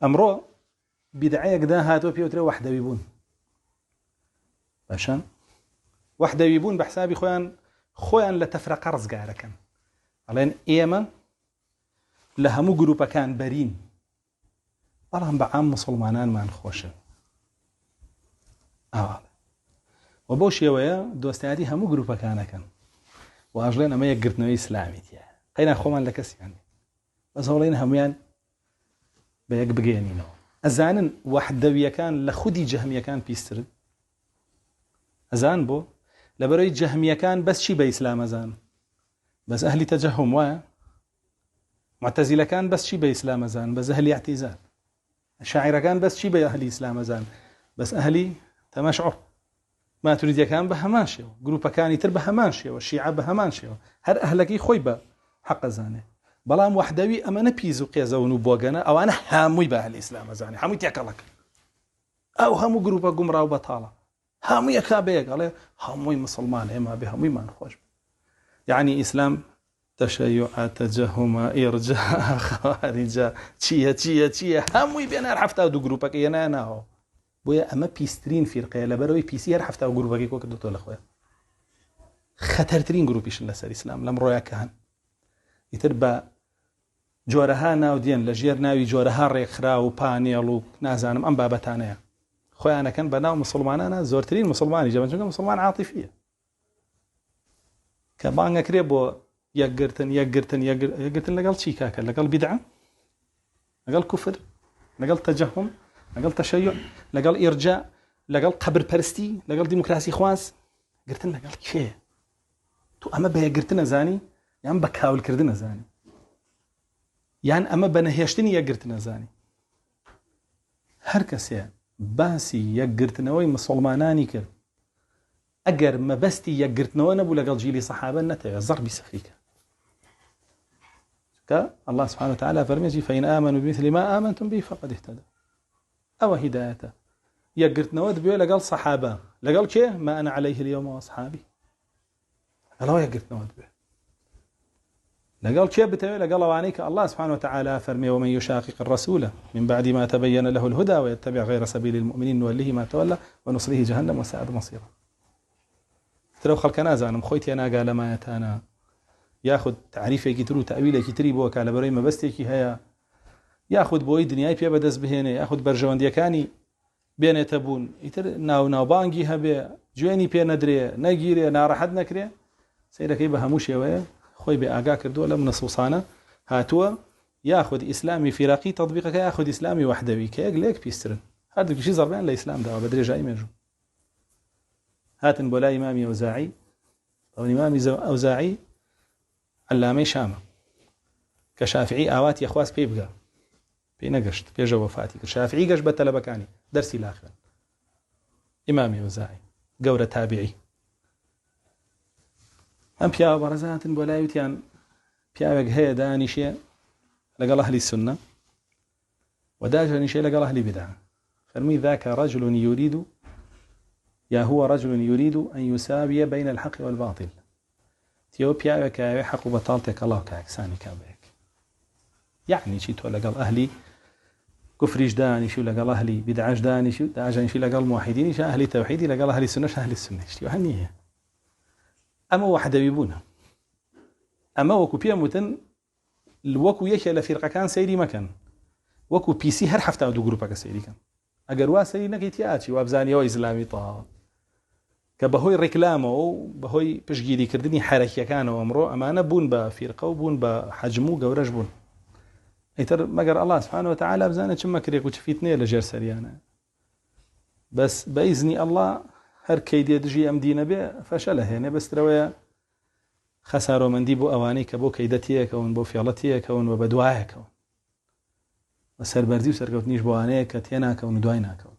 أمره بدعيك ده هاتو بيوتري وحدة بيبون باشان وحدة بيبون بحسابي خوان لتفرق رزقارا كان علين إيما لهمو جروبا كان برين بلهم بعام مسلمانان ما نخوشه وبوش يويا دوستادي همو جروبا كان واجلين اما يقرتنوي اسلامي تيا قينا خومان لكس يعني بس هولين هميان بيق بقينينو ازانن وحدوية كان لخدي جهمية كان بيسترد ازان بو لبروي جهمية كان بس شي بإسلام ازان بس اهلي تجهم وايا معتزلة كان بس شي بإسلام ازان بس اهلي اعتزال الشاعرة كان بس شي بأهلي اسلام ازان بس اهلي تمشعر ما تريد كان بهمانشي جروبا كان يتر بهمانشي والشيعة بهمانشي هر أهلكي خويبة حق زانه بلام وحدوي أما نبيزو قيزون وبوغنا أو أنا هاموي بأهل الإسلام زانه هاموي تيكالك أو هامو جروبا قمرا وبطالة هاموي يكابيك عليه هاموي مسلمان إما بهاموي ما نخوش يعني إسلام تشيع تجهم إرجاء خوارج تشيه هاموي بينا رحفتا دو جروبا كينا أنا هو بويا اما بيسترين فرقه لبروي بيسي هر حفته جروبا كيكو كدتو لخويا خطرترين جروبيش لسر الاسلام لم رويا كان يتربا جورها ناودين لجير ناوي جورها ريخرا وبانيلو نازانم ام بابتانيا خويا انا كان بناو مسلمان انا زورترين مسلماني جبن مسلمان عاطفيه كبانغا كريبو يقرتن لقال شي كاكا لقال بدعه لقال كفر لقال تجهم لقال تشيع لقال إرجاء لقال قبر برستي لقال ديمقراطي خواص قرتنا قال كيف تو أما بيا قرتنا زاني يعني بكاول كردنا زاني يعني أما بنهيشتني يا قرتنا زاني هركسيا باسي يا قرتنا وي مسلماناني كر أجر ما بستي يا قرتنا وانا بقول لقال جيلي صحابة نتاع ضرب سخيك الله سبحانه وتعالى فرمي فإن آمنوا بمثل ما آمنتم به فقد اهتدوا أو هدايته يقرت نود بيو لقال صحابة لقال كيه ما أنا عليه اليوم وأصحابي قال هو يقرت نود بيو لقال كيه بتوي لقال وعنيك الله سبحانه وتعالى فرمي ومن يشاقق الرسول من بعد ما تبين له الهدى ويتبع غير سبيل المؤمنين نوليه ما تولى ونصليه جهنم وساءت مصيره ترى خلقنا زانم خويتي أنا قال ما يتانا ياخذ تعريفه كترو تأويله كتري بو كاله بري ما بستيكي هيا ياخذ بوي دنياي بي بدز بهنه ياخذ برجوانديكاني بين تبون يتر ناو بانجي هبه جويني بي ندري نغيري نارحد نكري سيدك يبه هموش ويا خوي باغا كردو لم نصوصانه هاتوا ياخذ اسلامي فراقي تطبيقك ياخذ اسلامي وحدوي كيك ليك بيسترن هذا شيء زربان الاسلام ده بدري جاي ميجو هاتن بولا امامي اوزاعي او امامي اوزاعي علامي شام كشافعي اوات يا خواس بيبقى بينقشت بيجا وفاتي شافعي قش بتلبكاني درسي الاخر امامي وزاعي قوره تابعي ام بيا برزات بولايتيان بيا هي دانيشه لقال اهل السنه وداجني شيء لقال اهل بدعه فرمي ذاك رجل يريد يا هو رجل يريد ان يساوي بين الحق والباطل تيوبيا كاي حق وبطالتك الله كاكساني كابيك يعني شي تو لقال اهلي كفر جداني شو لقال أهلي بدعة جداني شو داجاني شو لقال موحدين شو أهلي توحيدي لقال أهلي السنة شو أهلي السنة شو هنيه أما واحد يبونه أما وكو بيا متن الوكو يشي لفرقة كان سيري مكان وكو بي سي هر حفتا دو جروبا كسيري كان أجر واسيري نكيتياتي وابزاني وإسلامي طه كبهوي ركلامه بهوي بشجيدي كردني حركة كانوا أمره أما أنا بون بفرقة وبون بحجمه جورج بون يتر مقر الله سبحانه وتعالى بزانه كم كريك وشفيتني لجر سريانا بس بإذن الله هر كيدي دجي أم دينا به فشله هنا بس تروي خسارة من دي بو أواني كبو كيدتي كون بو فيالتي كون وبدواعي كون بس هر برزي وسرقوتنيش بو أواني كتينا كون دواينا كون